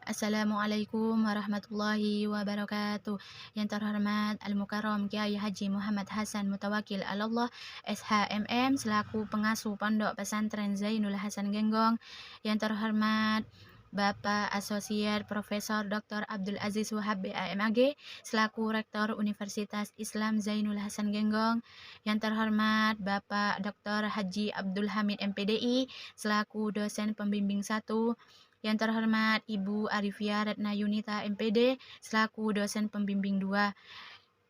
Assalamualaikum warahmatullahi wabarakatuh. Yang terhormat Al-Mukarram Kiai Haji Muhammad Hasan Mutawakil Alallah SHMM selaku pengasuh Pondok Pesantren Zainul Hasan Genggong. Yang terhormat Bapak Asosiat Profesor Dr. Abdul Aziz Wahab BAMAG selaku Rektor Universitas Islam Zainul Hasan Genggong. Yang terhormat Bapak Dr. Haji Abdul Hamid MPDI selaku dosen pembimbing 1. Yang terhormat Ibu Arifia Retna Yunita MPD selaku dosen pembimbing 2.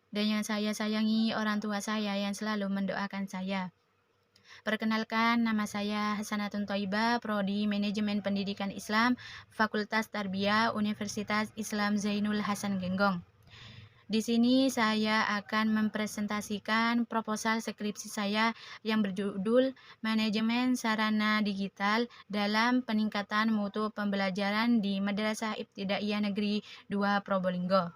Dan yang saya sayangi orang tua saya yang selalu mendoakan saya. Perkenalkan, nama saya Hasanatun Thaibah, Prodi Manajemen Pendidikan Islam, Fakultas Tarbiyah Universitas Islam Zainul Hasan Genggong. Di sini saya akan mempresentasikan proposal skripsi saya yang berjudul Manajemen Sarana Digital dalam Peningkatan Mutu Pembelajaran di Madrasah Ibtidaiyah Negeri 2 Probolinggo.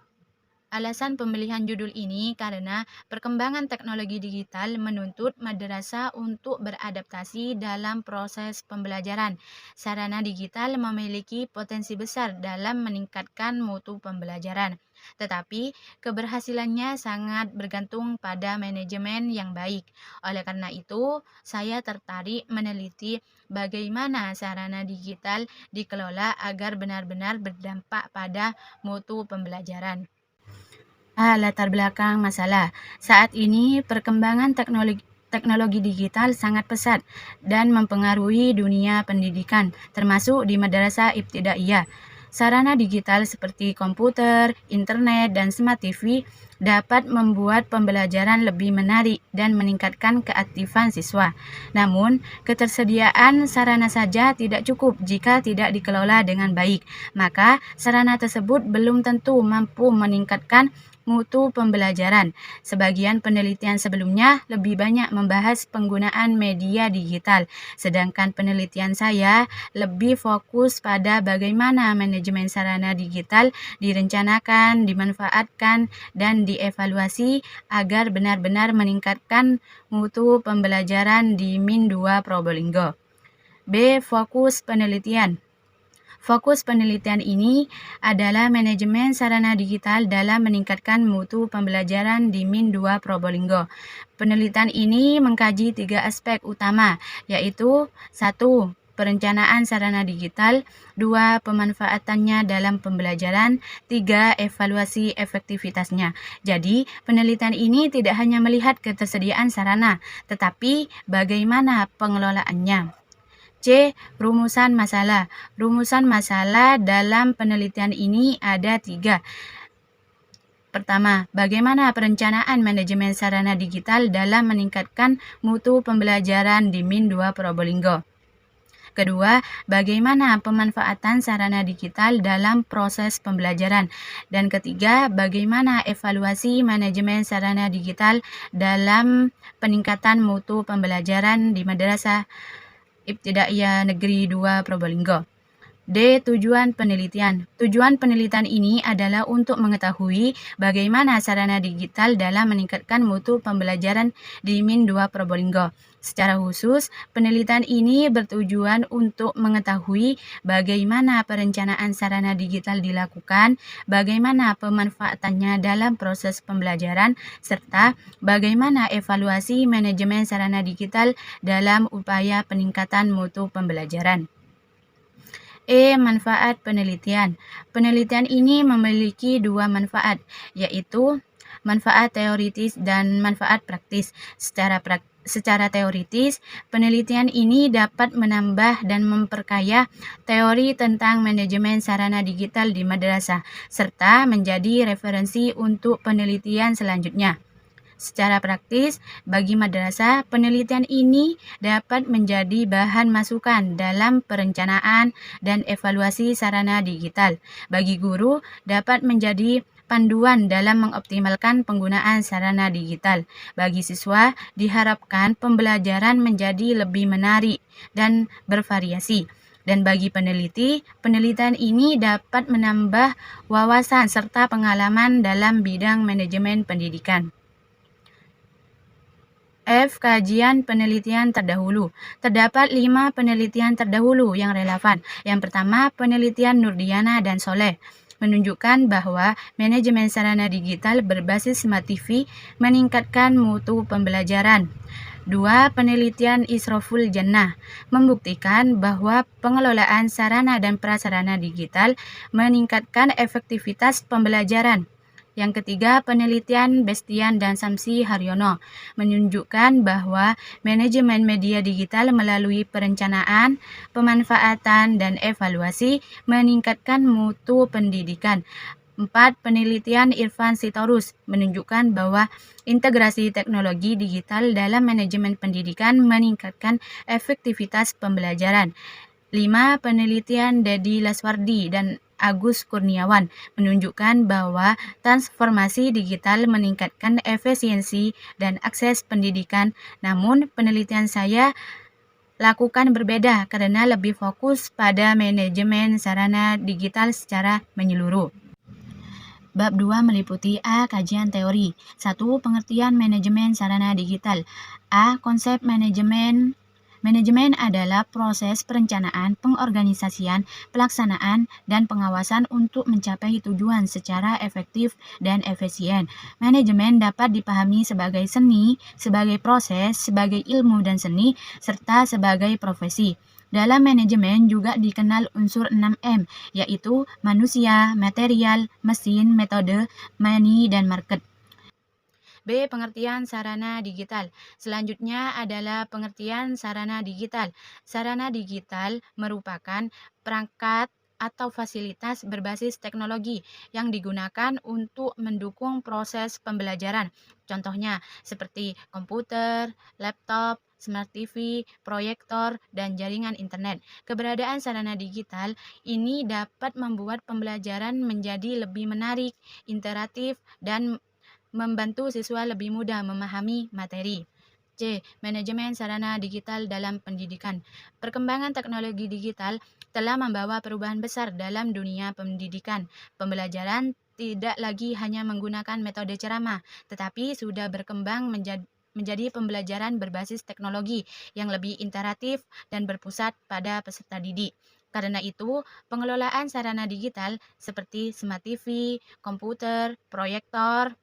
Alasan pemilihan judul ini karena perkembangan teknologi digital menuntut madrasah untuk beradaptasi dalam proses pembelajaran. Sarana digital memiliki potensi besar dalam meningkatkan mutu pembelajaran, tetapi keberhasilannya sangat bergantung pada manajemen yang baik. Oleh karena itu, saya tertarik meneliti bagaimana sarana digital dikelola agar benar-benar berdampak pada mutu pembelajaran. Latar belakang masalah. Saat ini perkembangan teknologi digital sangat pesat dan mempengaruhi dunia pendidikan, termasuk di madrasah ibtidaiyah. Sarana digital seperti komputer, internet, dan smart TV dapat membuat pembelajaran lebih menarik dan meningkatkan keaktifan siswa. Namun, ketersediaan sarana saja tidak cukup jika tidak dikelola dengan baik. Maka, sarana tersebut belum tentu mampu meningkatkan mutu pembelajaran. Sebagian penelitian sebelumnya lebih banyak membahas penggunaan media digital, sedangkan penelitian saya lebih fokus pada bagaimana manajemen sarana digital direncanakan, dimanfaatkan, dan dievaluasi agar benar-benar meningkatkan mutu pembelajaran di Min 2 Probolinggo. B. Fokus penelitian. Fokus penelitian ini adalah manajemen sarana digital dalam meningkatkan mutu pembelajaran di Min 2 Probolinggo. Penelitian ini mengkaji 3 aspek utama, yaitu 1. Perencanaan sarana digital, 2. Pemanfaatannya dalam pembelajaran, 3. Evaluasi efektivitasnya. Jadi, penelitian ini tidak hanya melihat ketersediaan sarana, tetapi bagaimana pengelolaannya. C. Rumusan masalah. Rumusan masalah dalam penelitian ini ada 3. Pertama, bagaimana perencanaan manajemen sarana digital dalam meningkatkan mutu pembelajaran di Min 2 Probolinggo. Kedua, bagaimana pemanfaatan sarana digital dalam proses pembelajaran. Dan ketiga, bagaimana evaluasi manajemen sarana digital dalam peningkatan mutu pembelajaran di Madrasah Ibtidaiyah Negeri 2 Probolinggo. D. Tujuan penelitian. Tujuan penelitian ini adalah untuk mengetahui bagaimana sarana digital dalam meningkatkan mutu pembelajaran di Min 2 Probolinggo. Secara khusus, penelitian ini bertujuan untuk mengetahui bagaimana perencanaan sarana digital dilakukan, bagaimana pemanfaatannya dalam proses pembelajaran, serta bagaimana evaluasi manajemen sarana digital dalam upaya peningkatan mutu pembelajaran. E. Manfaat penelitian. Penelitian ini memiliki 2 manfaat, yaitu manfaat teoritis dan manfaat praktis. Secara teoritis, penelitian ini dapat menambah dan memperkaya teori tentang manajemen sarana digital di madrasah, serta menjadi referensi untuk penelitian selanjutnya. Secara praktis, bagi madrasah, penelitian ini dapat menjadi bahan masukan dalam perencanaan dan evaluasi sarana digital. Bagi guru, dapat menjadi panduan dalam mengoptimalkan penggunaan sarana digital. Bagi siswa, diharapkan pembelajaran menjadi lebih menarik dan bervariasi. Dan bagi peneliti, penelitian ini dapat menambah wawasan serta pengalaman dalam bidang manajemen pendidikan. F. Kajian penelitian terdahulu. Terdapat 5 penelitian terdahulu yang relevan. Yang pertama, penelitian Nurdiana dan Soleh menunjukkan bahwa manajemen sarana digital berbasis Smart TV meningkatkan mutu pembelajaran. 2. Penelitian Israful Jannah membuktikan bahwa pengelolaan sarana dan prasarana digital meningkatkan efektivitas pembelajaran. Yang ketiga, penelitian Bestian dan Samsi Haryono menunjukkan bahwa manajemen media digital melalui perencanaan, pemanfaatan, dan evaluasi meningkatkan mutu pendidikan. 4. Penelitian Irfan Sitorus menunjukkan bahwa integrasi teknologi digital dalam manajemen pendidikan meningkatkan efektivitas pembelajaran. 5. Penelitian Dedi Laswardi dan Agus Kurniawan menunjukkan bahwa transformasi digital meningkatkan efisiensi dan akses pendidikan. Namun, penelitian saya lakukan berbeda karena lebih fokus pada manajemen sarana digital secara menyeluruh. Bab 2 meliputi A. Kajian teori. 1. Pengertian manajemen sarana digital. A. Konsep manajemen. Manajemen adalah proses perencanaan, pengorganisasian, pelaksanaan, dan pengawasan untuk mencapai tujuan secara efektif dan efisien. Manajemen dapat dipahami sebagai seni, sebagai proses, sebagai ilmu dan seni, serta sebagai profesi. Dalam manajemen juga dikenal unsur 6M, yaitu manusia, material, mesin, metode, money, dan market. B. Pengertian sarana digital. Selanjutnya adalah pengertian sarana digital. Sarana digital merupakan perangkat atau fasilitas berbasis teknologi yang digunakan untuk mendukung proses pembelajaran. Contohnya seperti komputer, laptop, smart TV, proyektor, dan jaringan internet. Keberadaan sarana digital ini dapat membuat pembelajaran menjadi lebih menarik, interaktif, dan membantu siswa lebih mudah memahami materi. C. Manajemen sarana digital dalam pendidikan. Perkembangan teknologi digital telah membawa perubahan besar dalam dunia pendidikan. Pembelajaran tidak lagi hanya menggunakan metode ceramah, tetapi sudah berkembang menjadi pembelajaran berbasis teknologi yang lebih interaktif dan berpusat pada peserta didik. Karena itu, pengelolaan sarana digital seperti Smart TV, komputer, proyektor,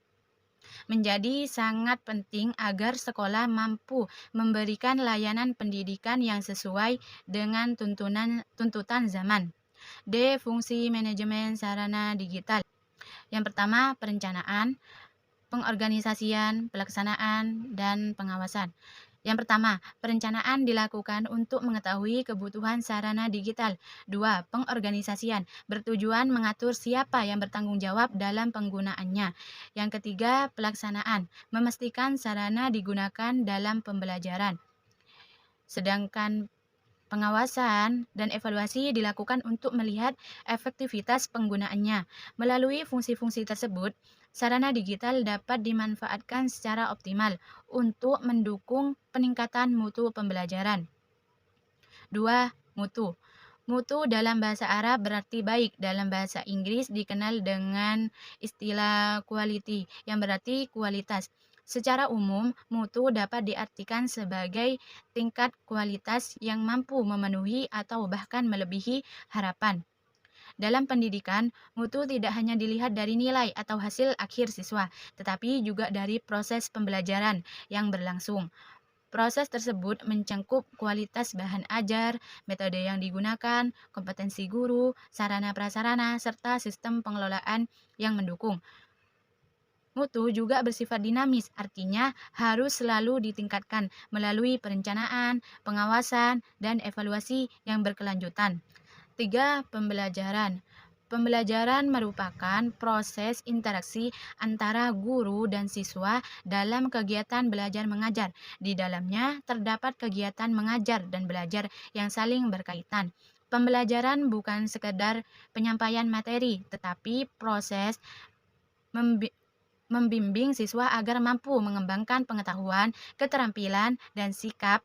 menjadi sangat penting agar sekolah mampu memberikan layanan pendidikan yang sesuai dengan tuntutan zaman. D. Fungsi manajemen sarana digital. Yang pertama, perencanaan, pengorganisasian, pelaksanaan, dan pengawasan. Yang pertama, perencanaan dilakukan untuk mengetahui kebutuhan sarana digital. 2. Pengorganisasian bertujuan mengatur siapa yang bertanggung jawab dalam penggunaannya. Yang ketiga, pelaksanaan memastikan sarana digunakan dalam pembelajaran. Sedangkan pengawasan dan evaluasi dilakukan untuk melihat efektivitas penggunaannya. Melalui fungsi-fungsi tersebut, sarana digital dapat dimanfaatkan secara optimal untuk mendukung peningkatan mutu pembelajaran. 2. Mutu. Mutu dalam bahasa Arab berarti baik. Dalam bahasa Inggris dikenal dengan istilah quality, yang berarti kualitas. Secara umum, mutu dapat diartikan sebagai tingkat kualitas yang mampu memenuhi atau bahkan melebihi harapan. Dalam pendidikan, mutu tidak hanya dilihat dari nilai atau hasil akhir siswa, tetapi juga dari proses pembelajaran yang berlangsung. Proses tersebut mencangkup kualitas bahan ajar, metode yang digunakan, kompetensi guru, sarana prasarana, serta sistem pengelolaan yang mendukung. Mutu juga bersifat dinamis, artinya harus selalu ditingkatkan melalui perencanaan, pengawasan, dan evaluasi yang berkelanjutan. 3. Pembelajaran. Pembelajaran merupakan proses interaksi antara guru dan siswa dalam kegiatan belajar mengajar. Di dalamnya terdapat kegiatan mengajar dan belajar yang saling berkaitan. Pembelajaran bukan sekedar penyampaian materi, tetapi proses membimbing siswa agar mampu mengembangkan pengetahuan, keterampilan, dan sikap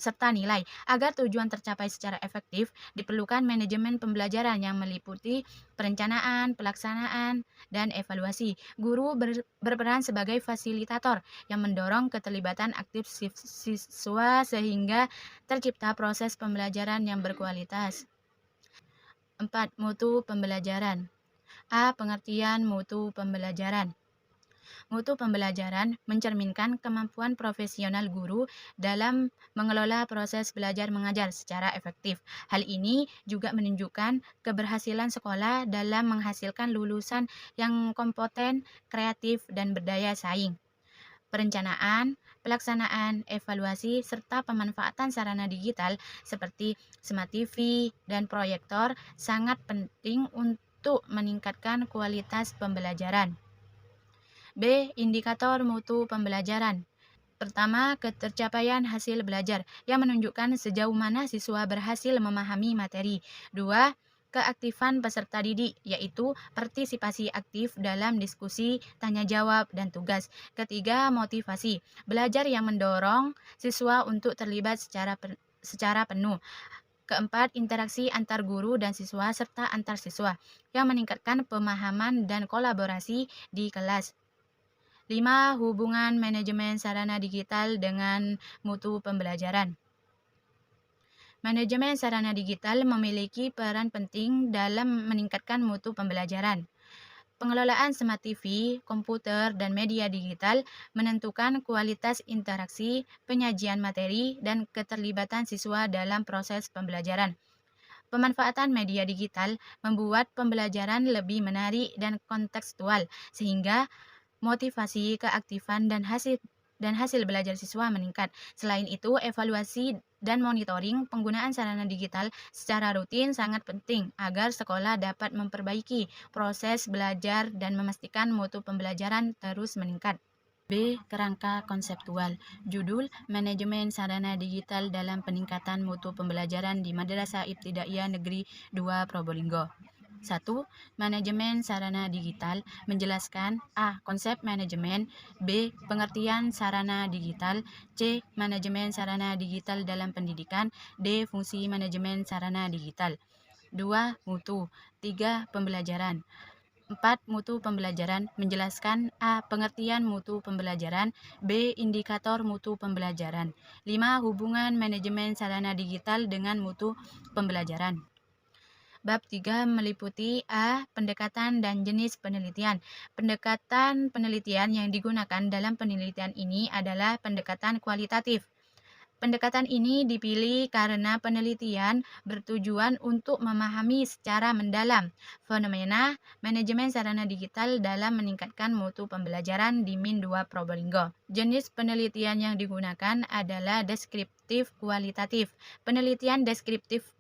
serta nilai. Agar tujuan tercapai secara efektif, diperlukan manajemen pembelajaran yang meliputi perencanaan, pelaksanaan, dan evaluasi. Guru berperan sebagai fasilitator yang mendorong keterlibatan aktif siswa sehingga tercipta proses pembelajaran yang berkualitas. 4. Mutu pembelajaran. A. Pengertian mutu pembelajaran. Mutu pembelajaran mencerminkan kemampuan profesional guru dalam mengelola proses belajar mengajar secara efektif. Hal ini juga menunjukkan keberhasilan sekolah dalam menghasilkan lulusan yang kompeten, kreatif, dan berdaya saing. Perencanaan, pelaksanaan, evaluasi, serta pemanfaatan sarana digital seperti Smart TV dan proyektor sangat penting untuk meningkatkan kualitas pembelajaran. B. Indikator mutu pembelajaran. Pertama, ketercapaian hasil belajar yang menunjukkan sejauh mana siswa berhasil memahami materi. 2. Keaktifan peserta didik, yaitu partisipasi aktif dalam diskusi, tanya jawab, dan tugas. Ketiga, motivasi, belajar yang mendorong siswa untuk terlibat secara penuh. Keempat, interaksi antar guru dan siswa serta antar siswa yang meningkatkan pemahaman dan kolaborasi di kelas. 5. Hubungan manajemen sarana digital dengan mutu pembelajaran. Manajemen sarana digital memiliki peran penting dalam meningkatkan mutu pembelajaran. Pengelolaan Smart TV, komputer, dan media digital menentukan kualitas interaksi, penyajian materi, dan keterlibatan siswa dalam proses pembelajaran. Pemanfaatan media digital membuat pembelajaran lebih menarik dan kontekstual, sehingga motivasi, keaktifan, dan hasil belajar siswa meningkat. Selain itu, evaluasi dan monitoring penggunaan sarana digital secara rutin sangat penting agar sekolah dapat memperbaiki proses belajar dan memastikan mutu pembelajaran terus meningkat. B. Kerangka konseptual. Judul, Manajemen Sarana Digital dalam Peningkatan Mutu Pembelajaran di Madrasah Ibtidaiyah Negeri 2 Probolinggo. 1. Manajemen sarana digital menjelaskan A. Konsep manajemen, B. Pengertian sarana digital, C. Manajemen sarana digital dalam pendidikan, D. Fungsi manajemen sarana digital. 2. Mutu. 3. Pembelajaran. 4. Mutu pembelajaran menjelaskan A. Pengertian mutu pembelajaran, B. Indikator mutu pembelajaran. 5. Hubungan manajemen sarana digital dengan mutu pembelajaran. Bab 3 meliputi A. Pendekatan dan jenis penelitian. Pendekatan penelitian yang digunakan dalam penelitian ini adalah pendekatan kualitatif. Pendekatan ini dipilih karena penelitian bertujuan untuk memahami secara mendalam fenomena manajemen sarana digital dalam meningkatkan mutu pembelajaran di Min 2 Probolinggo. Jenis penelitian yang digunakan adalah deskriptif kualitatif. Penelitian deskriptif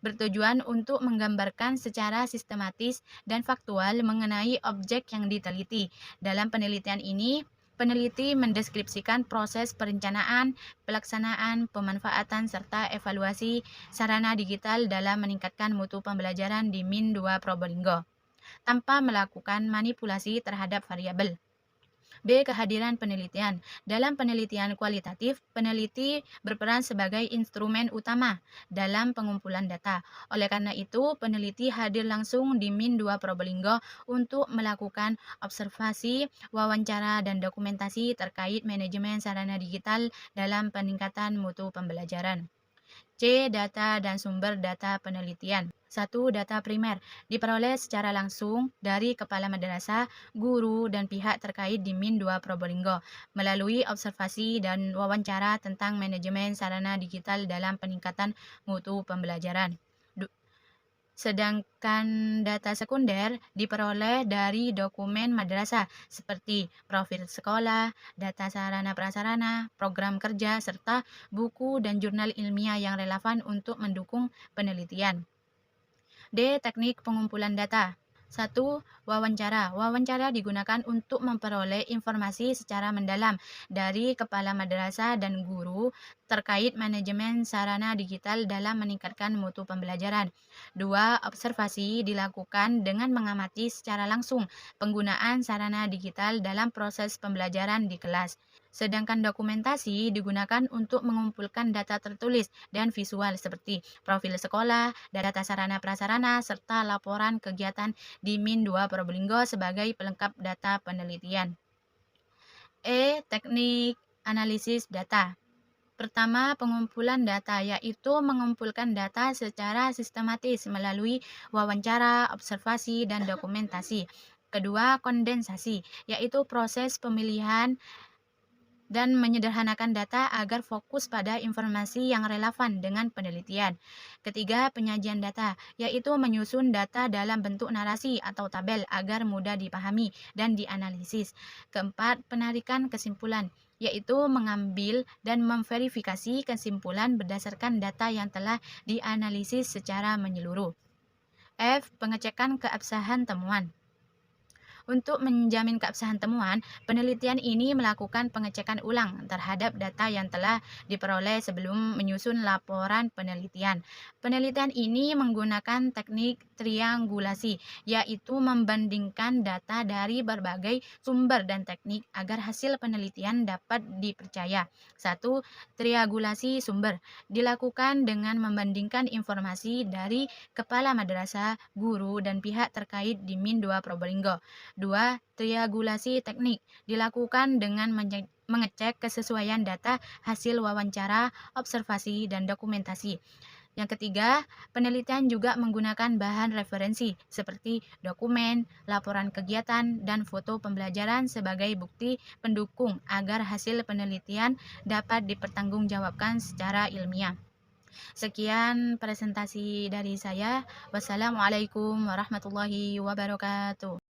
bertujuan untuk menggambarkan secara sistematis dan faktual mengenai objek yang diteliti. Dalam penelitian ini, peneliti mendeskripsikan proses perencanaan, pelaksanaan, pemanfaatan, serta evaluasi sarana digital dalam meningkatkan mutu pembelajaran di Min 2 Probolinggo, tanpa melakukan manipulasi terhadap variabel. B. Kehadiran penelitian. Dalam penelitian kualitatif, peneliti berperan sebagai instrumen utama dalam pengumpulan data. Oleh karena itu, peneliti hadir langsung di Min 2 Probolinggo untuk melakukan observasi, wawancara, dan dokumentasi terkait manajemen sarana digital dalam peningkatan mutu pembelajaran. C. Data dan sumber data penelitian. 1. Data primer diperoleh secara langsung dari kepala madrasah, guru, dan pihak terkait di Min 2 Probolinggo melalui observasi dan wawancara tentang manajemen sarana digital dalam peningkatan mutu pembelajaran. Sedangkan data sekunder diperoleh dari dokumen madrasah seperti profil sekolah, data sarana prasarana, program kerja, serta buku dan jurnal ilmiah yang relevan untuk mendukung penelitian. D. Teknik pengumpulan data. 1. Wawancara. Wawancara digunakan untuk memperoleh informasi secara mendalam dari kepala madrasah dan guru terkait manajemen sarana digital dalam meningkatkan mutu pembelajaran. 2. Observasi dilakukan dengan mengamati secara langsung penggunaan sarana digital dalam proses pembelajaran di kelas. Sedangkan dokumentasi digunakan untuk mengumpulkan data tertulis dan visual seperti profil sekolah, data sarana prasarana, serta laporan kegiatan di Min 2 Probolinggo sebagai pelengkap data penelitian. Teknik analisis data. Pertama, pengumpulan data, yaitu mengumpulkan data secara sistematis melalui wawancara, observasi, dan dokumentasi. Kedua, kondensasi, yaitu proses pemilihan dan menyederhanakan data agar fokus pada informasi yang relevan dengan penelitian. Ketiga, penyajian data, yaitu menyusun data dalam bentuk narasi atau tabel agar mudah dipahami dan dianalisis. Keempat, penarikan kesimpulan, yaitu mengambil dan memverifikasi kesimpulan berdasarkan data yang telah dianalisis secara menyeluruh. Pengecekan keabsahan temuan. Untuk menjamin keabsahan temuan, penelitian ini melakukan pengecekan ulang terhadap data yang telah diperoleh sebelum menyusun laporan penelitian. Penelitian ini menggunakan teknik triangulasi, yaitu membandingkan data dari berbagai sumber dan teknik agar hasil penelitian dapat dipercaya. 1. Triangulasi sumber dilakukan dengan membandingkan informasi dari kepala madrasah, guru, dan pihak terkait di Min 2 Probolinggo. 2. Triangulasi teknik dilakukan dengan mengecek kesesuaian data hasil wawancara, observasi, dan dokumentasi. Yang ketiga, penelitian juga menggunakan bahan referensi seperti dokumen, laporan kegiatan, dan foto pembelajaran sebagai bukti pendukung agar hasil penelitian dapat dipertanggungjawabkan secara ilmiah. Sekian presentasi dari saya. Wassalamualaikum warahmatullahi wabarakatuh.